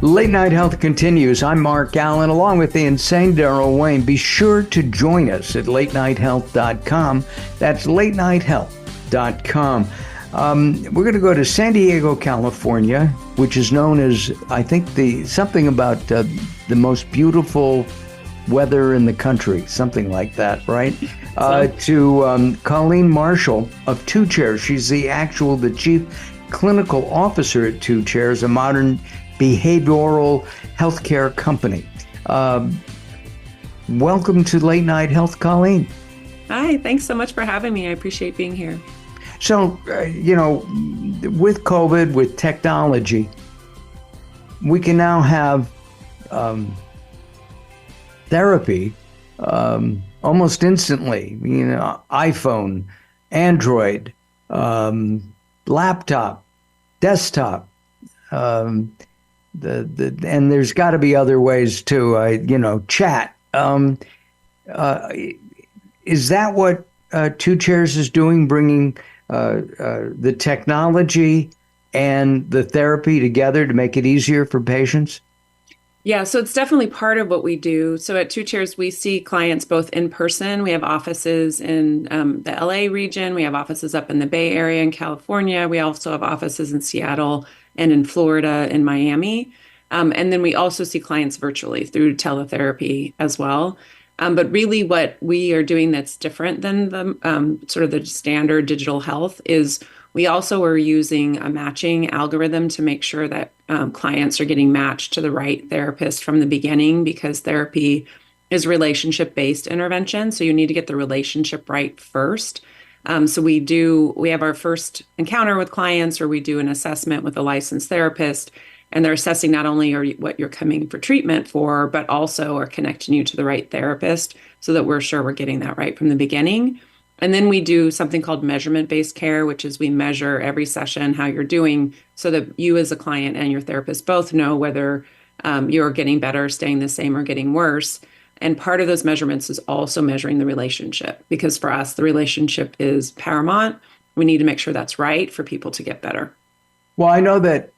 Late Night Health continues. I'm Mark Allen, along with the insane Daryl Wayne. Be sure to join us at latenighthealth.com. That's latenighthealth.com. We're going to go to San Diego, California, which is known as, I think, something about the most beautiful weather in the country, something like that, right? To Colleen Marshall of Two Chairs. She's the chief clinical officer at Two Chairs, a modern behavioral healthcare company. Welcome to Late Night Health, Colleen. Hi, thanks so much for having me. I appreciate being here. So, with COVID, with technology, we can now have therapy almost instantly. iPhone, Android, laptop, desktop, and there's got to be other ways too. Chat. Is that what Two Chairs is doing, bringing the technology and the therapy together to make it easier for patients? Yeah, so it's definitely part of what we do. So at Two Chairs, we see clients both in person. We have offices in the LA region. We have offices up in the Bay Area in California. We also have offices in Seattle and in Florida and Miami. And then we also see clients virtually through teletherapy as well. But really what we are doing that's different than the sort of the standard digital health is we also are using a matching algorithm to make sure that clients are getting matched to the right therapist from the beginning, because therapy is relationship-based intervention. So you need to get the relationship right first. So we have our first encounter with clients, or we do an assessment with a licensed therapist, and they're assessing not only what you're coming for treatment for, but also are connecting you to the right therapist so that we're sure we're getting that right from the beginning. And then we do something called measurement-based care, which is we measure every session how you're doing so that you as a client and your therapist both know whether you're getting better, staying the same, or getting worse. And part of those measurements is also measuring the relationship, because for us, the relationship is paramount. We need to make sure that's right for people to get better. Well, I know that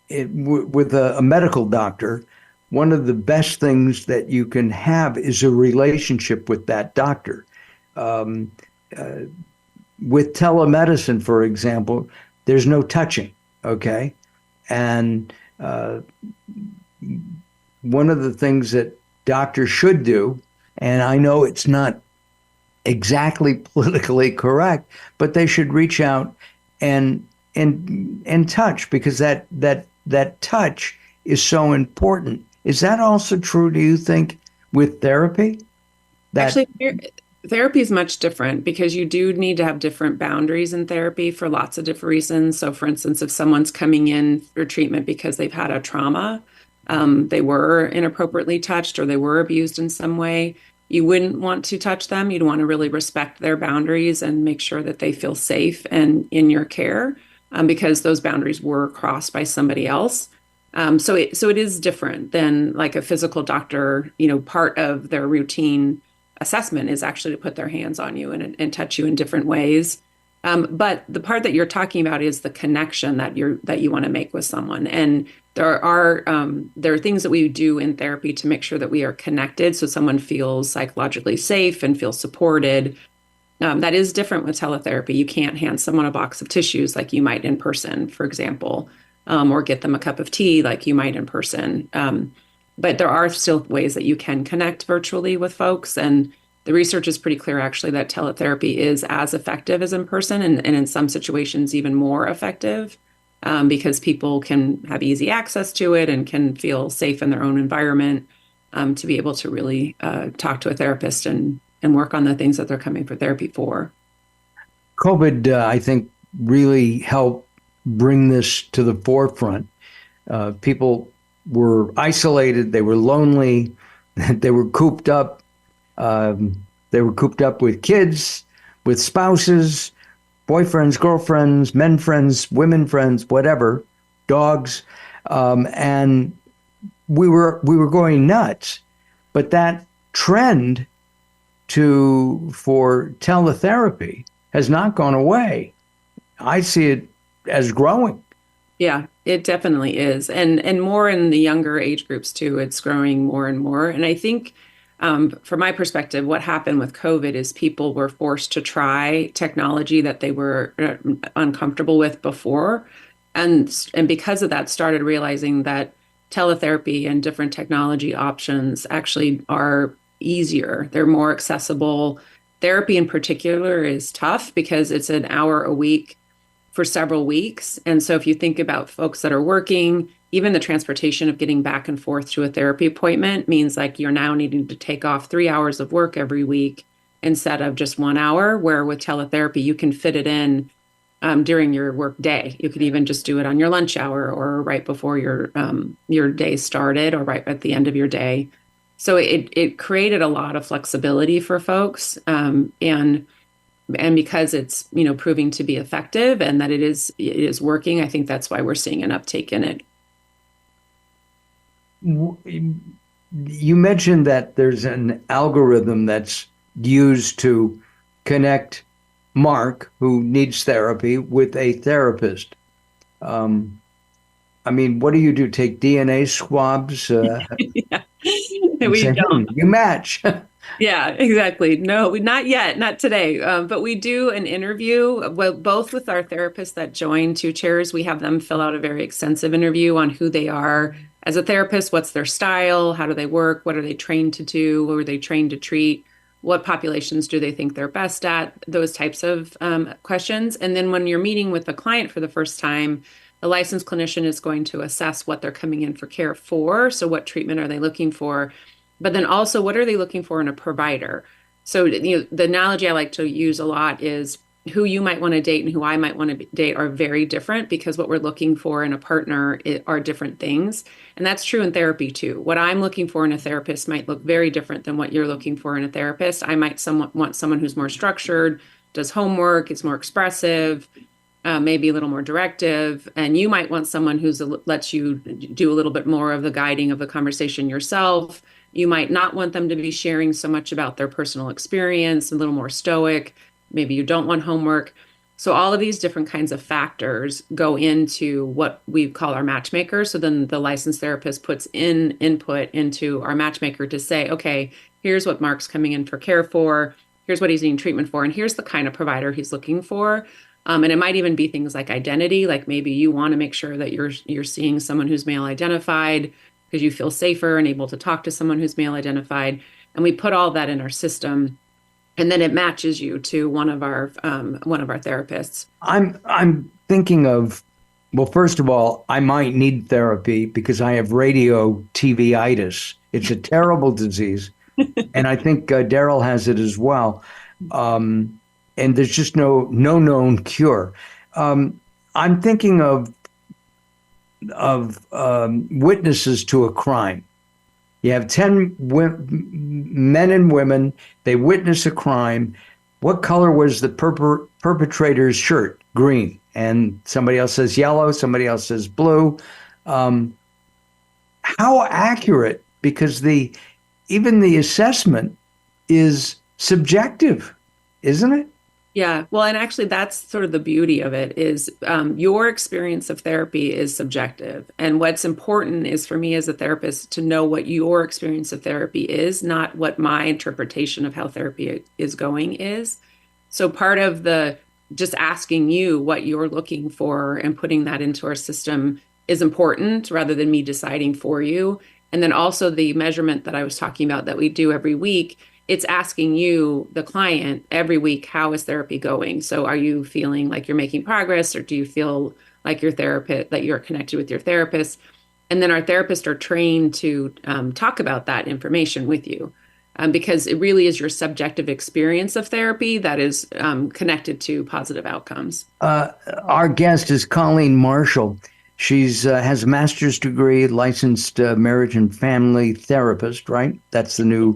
with a medical doctor, one of the best things that you can have is a relationship with that doctor. With telemedicine, for example, there's no touching, okay? And one of the things that doctors should do, and I know it's not exactly politically correct, but they should reach out and touch, because that touch is so important. Is that also true, do you think, with therapy? Actually, therapy is much different, because you do need to have different boundaries in therapy for lots of different reasons. So for instance, if someone's coming in for treatment because they've had a trauma, they were inappropriately touched or they were abused in some way, you wouldn't want to touch them. You'd want to really respect their boundaries and make sure that they feel safe and in your care, because those boundaries were crossed by somebody else. So it is different than like a physical doctor. Part of their routine assessment is actually to put their hands on you and touch you in different ways. But the part that you're talking about is the connection that you want to make with someone. And there are things that we do in therapy to make sure that we are connected, so someone feels psychologically safe and feels supported. That is different with teletherapy. You can't hand someone a box of tissues like you might in person, for example, or get them a cup of tea like you might in person. But there are still ways that you can connect virtually with folks. And the research is pretty clear, actually, that teletherapy is as effective as in person, and in some situations even more effective, because people can have easy access to it and can feel safe in their own environment, to be able to really talk to a therapist and work on the things that they're coming for therapy for. COVID, I think, really helped bring this to the forefront. People were isolated, they were lonely, they were cooped up. They were cooped up with kids, with spouses, boyfriends, girlfriends, men friends, women friends, whatever, dogs, and we were going nuts. But that trend for teletherapy has not gone away. I see it as growing. Yeah, it definitely is. And more in the younger age groups too. It's growing more and more. And I think from my perspective, what happened with COVID is people were forced to try technology that they were uncomfortable with before. And because of that, started realizing that teletherapy and different technology options actually are easier. They're more accessible. Therapy in particular is tough because it's an hour a week for several weeks. And so if you think about folks that are working, even the transportation of getting back and forth to a therapy appointment means like you're now needing to take off 3 hours of work every week instead of just 1 hour, where with teletherapy, you can fit it in during your work day. You could even just do it on your lunch hour or right before your day started or right at the end of your day. So it created a lot of flexibility for folks. And because it's, proving to be effective and that it is working, I think that's why we're seeing an uptake in it. You mentioned that there's an algorithm that's used to connect Mark, who needs therapy, with a therapist. I mean, what do you do? Take DNA swabs Yeah. and We say, don't. you match. Yeah, exactly. No, not yet, not today. But we do an interview, well, both with our therapists that join Two Chairs. We have them fill out a very extensive interview on who they are as a therapist, what's their style, how do they work, what are they trained to do, what are they trained to treat, what populations do they think they're best at, those types of questions. And then when you're meeting with the client for the first time, the licensed clinician is going to assess what they're coming in for care for. So what treatment are they looking for? But then also, what are they looking for in a provider? So, the analogy I like to use a lot is who you might want to date and who I might want to date are very different because what we're looking for in a partner are different things. And that's true in therapy too. What I'm looking for in a therapist might look very different than what you're looking for in a therapist. I might want someone who's more structured, does homework, is more expressive, maybe a little more directive. And you might want someone who's lets you do a little bit more of the guiding of the conversation yourself. You might not want them to be sharing so much about their personal experience, a little more stoic. Maybe you don't want homework. So all of these different kinds of factors go into what we call our matchmaker. So then the licensed therapist puts in input into our matchmaker to say, okay, here's what Mark's coming in for care for. Here's what he's needing treatment for. And here's the kind of provider he's looking for. And it might even be things like identity, like maybe you want to make sure that you're seeing someone who's male identified because you feel safer and able to talk to someone who's male identified. And we put all that in our system, and then it matches you to one of our therapists. I'm thinking of, well, first of all, I might need therapy because I have radio TV-itis. It's a terrible disease, and I think Daryl has it as well. And there's just no known cure. I'm thinking of witnesses to a crime. You have 10 men and women. They witness a crime. What color was the perpetrator's shirt? Green. And somebody else says yellow. Somebody else says blue. How accurate? Because even the assessment is subjective, isn't it? Yeah, well, and actually, that's sort of the beauty of it is your experience of therapy is subjective. And what's important is for me as a therapist to know what your experience of therapy is, not what my interpretation of how therapy is going is. So part of the just asking you what you're looking for and putting that into our system is important rather than me deciding for you. And then also the measurement that I was talking about that we do every week. It's asking you, the client, every week, how is therapy going? So are you feeling like you're making progress, or do you feel like your therapist, that you're connected with your therapist? And then our therapists are trained to talk about that information with you because it really is your subjective experience of therapy that is connected to positive outcomes. Our guest is Colleen Marshall. She's has a master's degree, licensed marriage and family therapist, right? That's the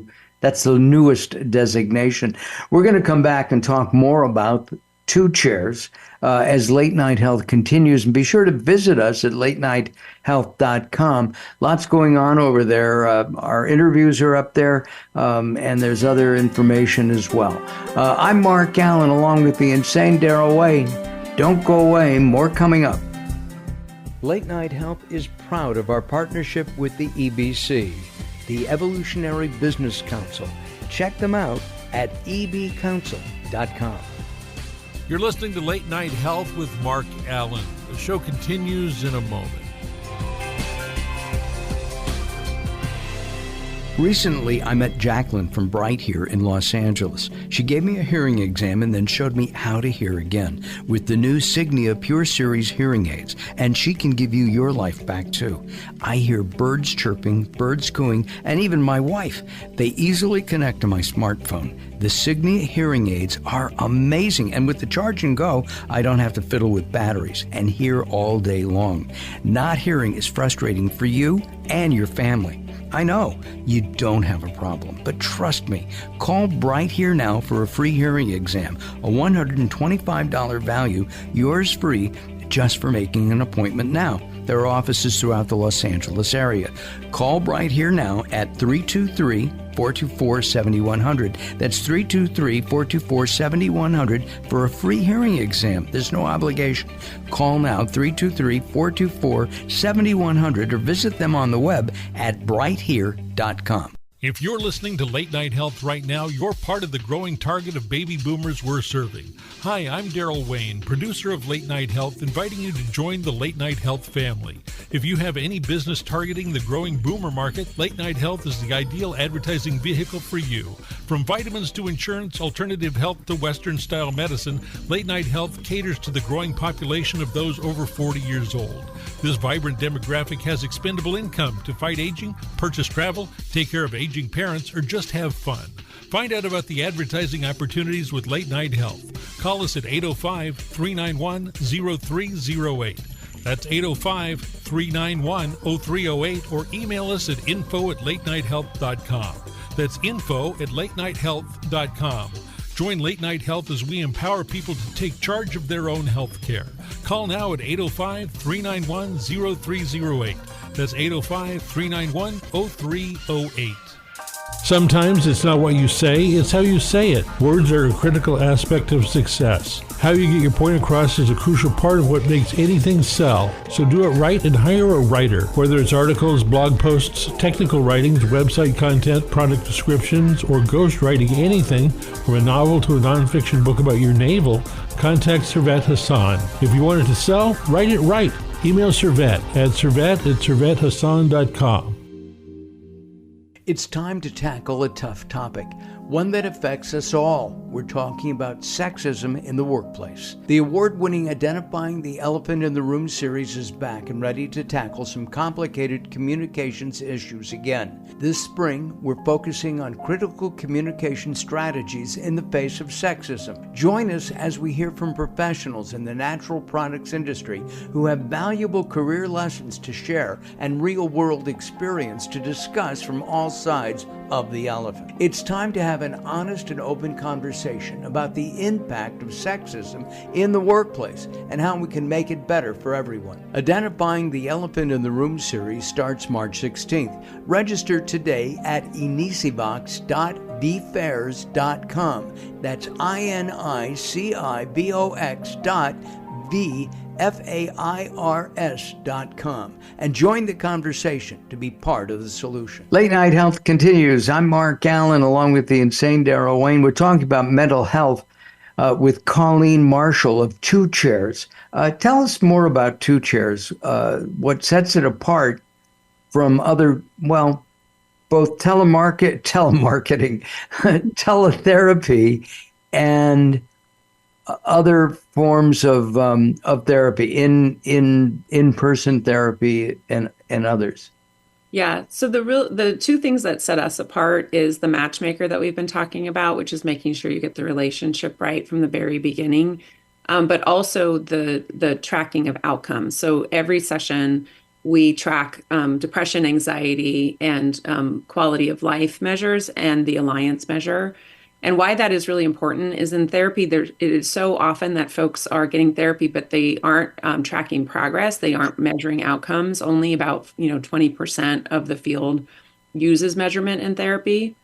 newest designation. We're going to come back and talk more about Two Chairs as Late Night Health continues. And be sure to visit us at latenighthealth.com. Lots going on over there. Our interviews are up there, and there's other information as well. I'm Mark Allen, along with the insane Daryl Wayne. Don't go away. More coming up. Late Night Health is proud of our partnership with the EBC, the Evolutionary Business Council. Check them out at ebcouncil.com. You're listening to Late Night Health with Mark Allen. The show continues in a moment. Recently, I met Jacqueline from Bright here in Los Angeles. She gave me a hearing exam and then showed me how to hear again with the new Signia Pure Series hearing aids, and she can give you your life back too. I hear birds chirping, birds cooing, and even my wife. They easily connect to my smartphone. The Signia hearing aids are amazing, and with the charge and go, I don't have to fiddle with batteries and hear all day long. Not hearing is frustrating for you and your family. I know you don't have a problem, but trust me, call Bright Here now for a free hearing exam, a $125 value, yours free, just for making an appointment now. There are offices throughout the Los Angeles area. Call Bright Here now at 323-424-7100. That's 323-424-7100 for a free hearing exam. There's no obligation. Call now, 323-424-7100, or visit them on the web at brighthere.com. If you're listening to Late Night Health right now, you're part of the growing target of baby boomers we're serving. Hi, I'm Daryl Wayne, producer of Late Night Health, inviting you to join the Late Night Health family. If you have any business targeting the growing boomer market, Late Night Health is the ideal advertising vehicle for you. From vitamins to insurance, alternative health to Western-style medicine, Late Night Health caters to the growing population of those over 40 years old. This vibrant demographic has expendable income to fight aging, purchase travel, take care of aging parents, or just have fun. Find out about the advertising opportunities with Late Night Health. Call us at 805-391-0308. That's 805-391-0308, or email us at info@latenighthealth.com. That's info@latenighthealth.com. Join Late Night Health as we empower people to take charge of their own health care. Call now at 805-391-0308. That's 805-391-0308. Sometimes it's not what you say, it's how you say it. Words are a critical aspect of success. How you get your point across is a crucial part of what makes anything sell. So do it right and hire a writer. Whether it's articles, blog posts, technical writings, website content, product descriptions, or ghostwriting anything from a novel to a nonfiction book about your navel, contact Servet Hassan. If you want it to sell, write it right. Email Servet at servet@servethassan.com. It's time to tackle a tough topic, one that affects us all. We're talking about sexism in the workplace. The award-winning Identifying the Elephant in the Room series is back and ready to tackle some complicated communications issues again. This spring, we're focusing on critical communication strategies in the face of sexism. Join us as we hear from professionals in the natural products industry who have valuable career lessons to share and real-world experience to discuss from all sides of the elephant. It's time to have an honest and open conversation about the impact of sexism in the workplace and how we can make it better for everyone. Identifying the Elephant in the Room series starts March 16th. Register today at inicibox.vfairs.com. That's INICIBOX.VFAIRS.com, and join the conversation to be part of the solution. Late Night Health continues. I'm Mark Allen, along with the insane Daryl Wayne. We're talking about mental health with Colleen Marshall of Two Chairs. Tell us more about Two Chairs, what sets it apart from other, well, both telemarketing, teletherapy, and other forms of therapy, in-person therapy and others. Yeah. So the two things that set us apart is the matchmaker that we've been talking about, which is making sure you get the relationship right from the very beginning, but also the tracking of outcomes. So every session we track depression, anxiety, and quality of life measures and the alliance measure. And why that is really important is in therapy, it is so often that folks are getting therapy, but they aren't tracking progress. They aren't measuring outcomes. Only about 20% of the field uses measurement in therapy.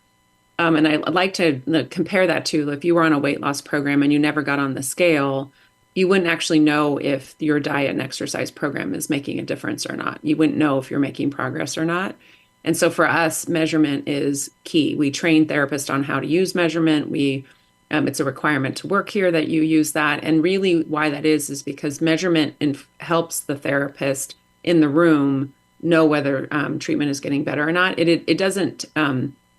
And I'd like to compare that to if you were on a weight loss program and you never got on the scale, you wouldn't actually know if your diet and exercise program is making a difference or not. You wouldn't know if you're making progress or not. And so for us, measurement is key. We train therapists on how to use measurement. It's a requirement to work here that you use that. And really why that is because measurement helps the therapist in the room know whether treatment is getting better or not. It doesn't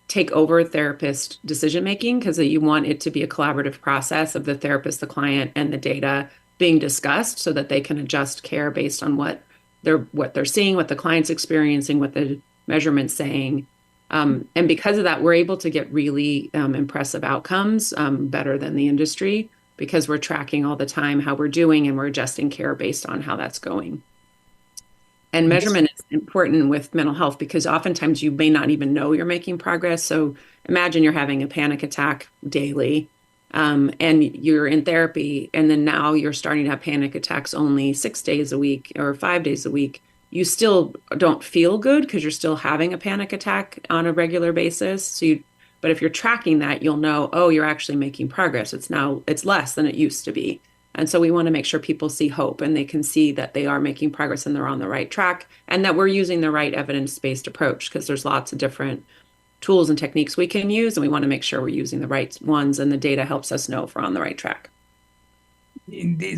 take over therapist decision making because you want it to be a collaborative process of the therapist, the client, and the data being discussed so that they can adjust care based on what they're seeing, what the client's experiencing, what the measurement's saying. And because of that, we're able to get really impressive outcomes, better than the industry, because we're tracking all the time how we're doing and we're adjusting care based on how that's going. And measurement is important with mental health because oftentimes you may not even know you're making progress. So imagine you're having a panic attack daily, and you're in therapy, and then now you're starting to have panic attacks only 6 days a week or 5 days a week. You still don't feel good because you're still having a panic attack on a regular basis. But if you're tracking that, you'll know, oh, you're actually making progress. It's less than it used to be. And so we want to make sure people see hope and they can see that they are making progress and they're on the right track and that we're using the right evidence-based approach because there's lots of different tools and techniques we can use. And we want to make sure we're using the right ones and the data helps us know if we're on the right track.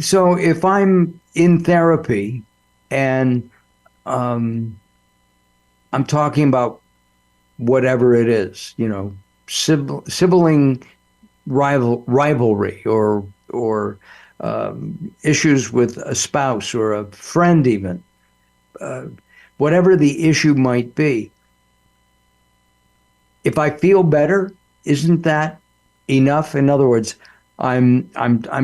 So if I'm in therapy and I'm talking about whatever it is, sibling rivalry or issues with a spouse or a friend even, whatever the issue might be. If I feel better, isn't that enough? In other words, I'm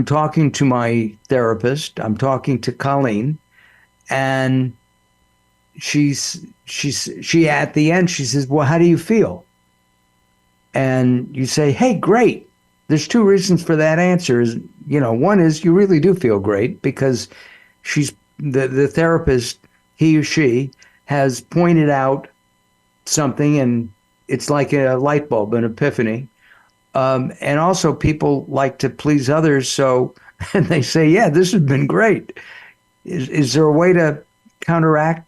talking to my therapist, I'm talking to Colleen, and she at the end, she says, well, how do you feel? And you say, hey, great. There's two reasons for that answer. One is you really do feel great because she's the therapist, he or she has pointed out something and it's like a light bulb, an epiphany. And also people like to please others. So, and they say, yeah, this has been great. Is there a way to counteract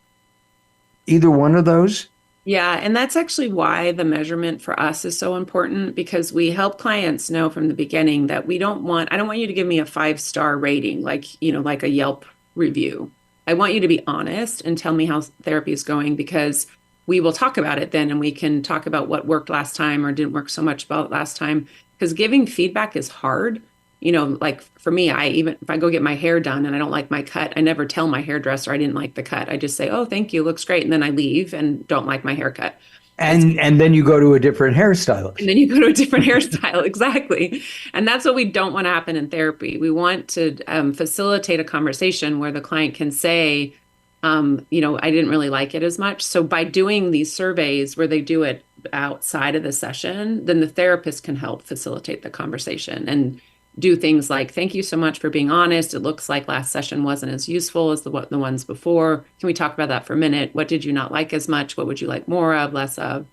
either one of those? Yeah, and that's actually why the measurement for us is so important because we help clients know from the beginning that I don't want you to give me a 5-star rating like a Yelp review. I want you to be honest and tell me how therapy is going because we will talk about it then and we can talk about what worked last time or didn't work so much about last time because giving feedback is hard. Like for me, if I go get my hair done and I don't like my cut, I never tell my hairdresser I didn't like the cut. I just say, oh, thank you, looks great. And then I leave and don't like my haircut. And then you go to a different hairstylist. And then you go to a different hairstyle. Exactly. And that's what we don't want to happen in therapy. We want to facilitate a conversation where the client can say, I didn't really like it as much. So by doing these surveys where they do it outside of the session, then the therapist can help facilitate the conversation and do things like, thank you so much for being honest. It looks like last session wasn't as useful as the ones before. Can we talk about that for a minute? What did you not like as much? What would you like more of, less of?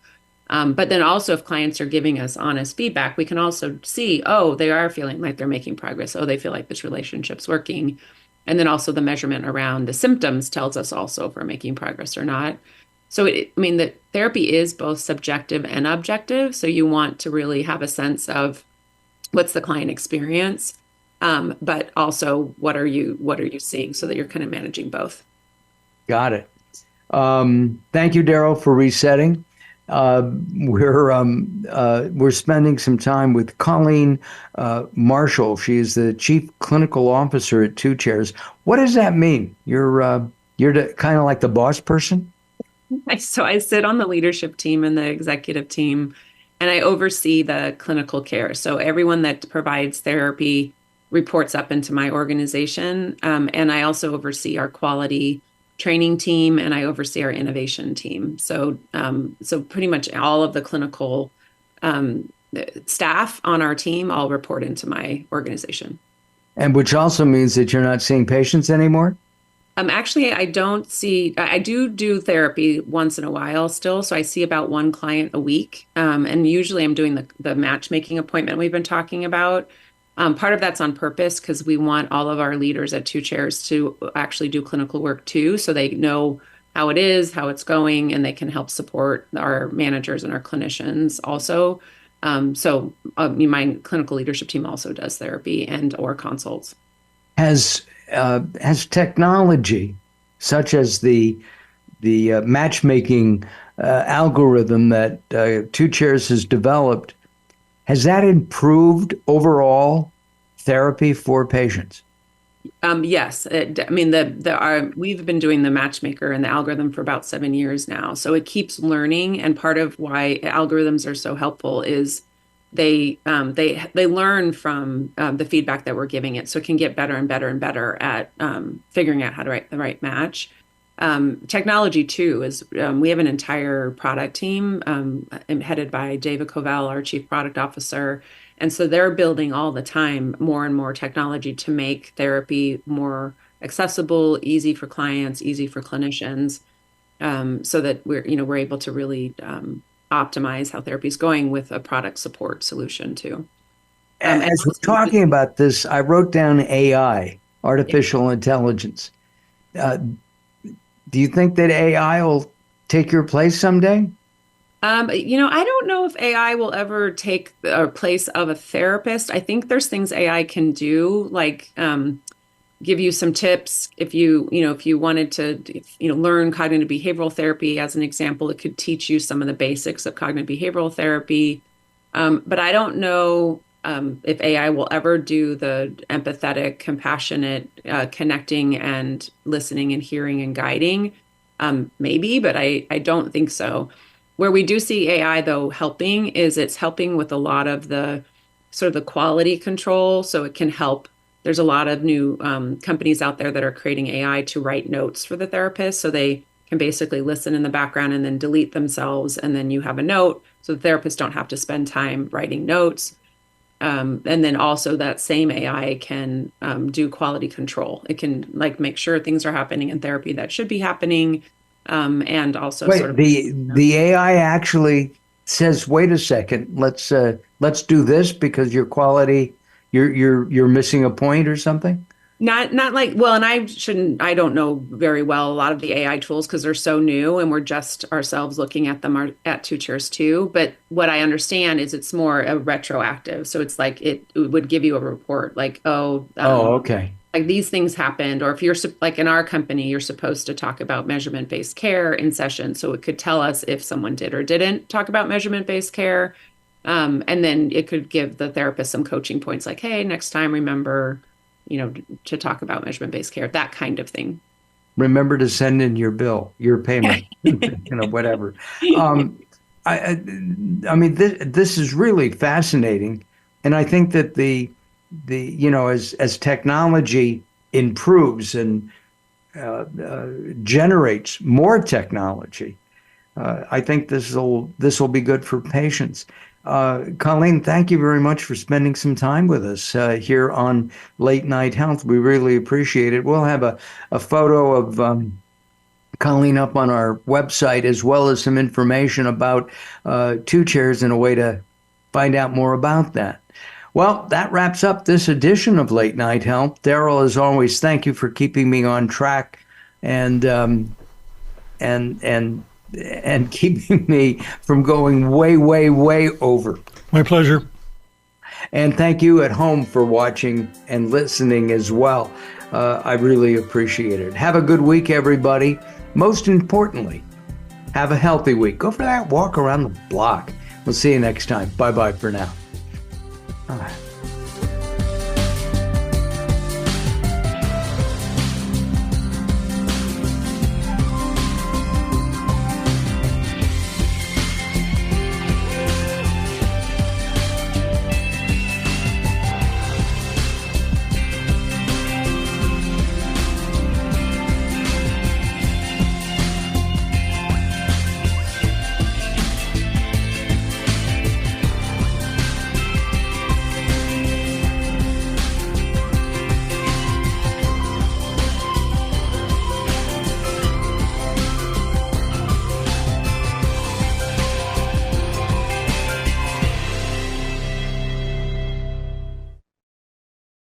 But then also if clients are giving us honest feedback, we can also see, oh, they are feeling like they're making progress. Oh, they feel like this relationship's working. And then also the measurement around the symptoms tells us also if we're making progress or not. So, the therapy is both subjective and objective. So you want to really have a sense of what's the client experience, but also what are you seeing so that you're kind of managing both. Got it. Thank you, Daryl, for resetting. We're spending some time with Colleen Marshall. She is the Chief Clinical Officer at Two Chairs. What does that mean? You're kind of like the boss person? So I sit on the leadership team and the executive team, and I oversee the clinical care. So everyone that provides therapy reports up into my organization. And I also oversee our quality training team and I oversee our innovation team. So pretty much all of the clinical staff on our team all report into my organization. And which also means that you're not seeing patients anymore? Actually, I do therapy once in a while still. So I see about one client a week. And usually I'm doing the matchmaking appointment we've been talking about. Part of that's on purpose because we want all of our leaders at Two Chairs to actually do clinical work too, so they know how it is, how it's going, and they can help support our managers and our clinicians also. My clinical leadership team also does therapy and or consults. Has technology, such as the matchmaking algorithm that Two Chairs has developed, has that improved overall therapy for patients? Yes. We've been doing the matchmaker and the algorithm for about 7 years now. So it keeps learning. And part of why algorithms are so helpful is they learn from the feedback that we're giving it. So it can get better and better and better at figuring out how to write the right match. Technology too is we have an entire product team headed by David Covell, our chief product officer. And so they're building all the time more and more technology to make therapy more accessible, easy for clients, easy for clinicians, so that we're able to really optimize how therapy is going with a product support solution too. As we're talking about this, I wrote down AI, artificial intelligence. Do you think that AI will take your place someday? I don't know if AI will ever take the place of a therapist. I think there's things AI can do, like give you some tips. If you wanted to, learn cognitive behavioral therapy, as an example, it could teach you some of the basics of cognitive behavioral therapy. But I don't know if AI will ever do the empathetic, compassionate, connecting and listening and hearing and guiding. Maybe, but I don't think so. Where we do see AI, though, helping is it's helping with a lot of the sort of the quality control. So it can help. There's a lot of new companies out there that are creating AI to write notes for the therapist. So they can basically listen in the background and then delete themselves. And then you have a note. So the therapists don't have to spend time writing notes. And then also that same AI can do quality control. It can make sure things are happening in therapy that should be happening. And also the AI actually says, wait a second, let's do this because your quality, you're missing a point or something. Not like, well, and I don't know very well a lot of the AI tools because they're so new and we're just ourselves looking at them at Two Chairs too. But what I understand is it's more a retroactive. So it's like it would give you a report like, okay. Like these things happened, or if you're like in our company, you're supposed to talk about measurement-based care in session. So it could tell us if someone did or didn't talk about measurement-based care. And then it could give the therapist some coaching points like, hey, next time, remember, to talk about measurement-based care, that kind of thing. Remember to send in your bill, your payment, whatever. I mean, this is really fascinating. And I think that as technology improves and generates more technology, I think this will be good for patients. Colleen, thank you very much for spending some time with us here on Late Night Health. We really appreciate it. We'll have a photo of Colleen up on our website, as well as some information about Two Chairs and a way to find out more about that. Well, that wraps up this edition of Late Night Health. Daryl, as always, thank you for keeping me on track and keeping me from going way, way, way over. My pleasure. And thank you at home for watching and listening as well. I really appreciate it. Have a good week, everybody. Most importantly, have a healthy week. Go for that walk around the block. We'll see you next time. Bye-bye for now. All right.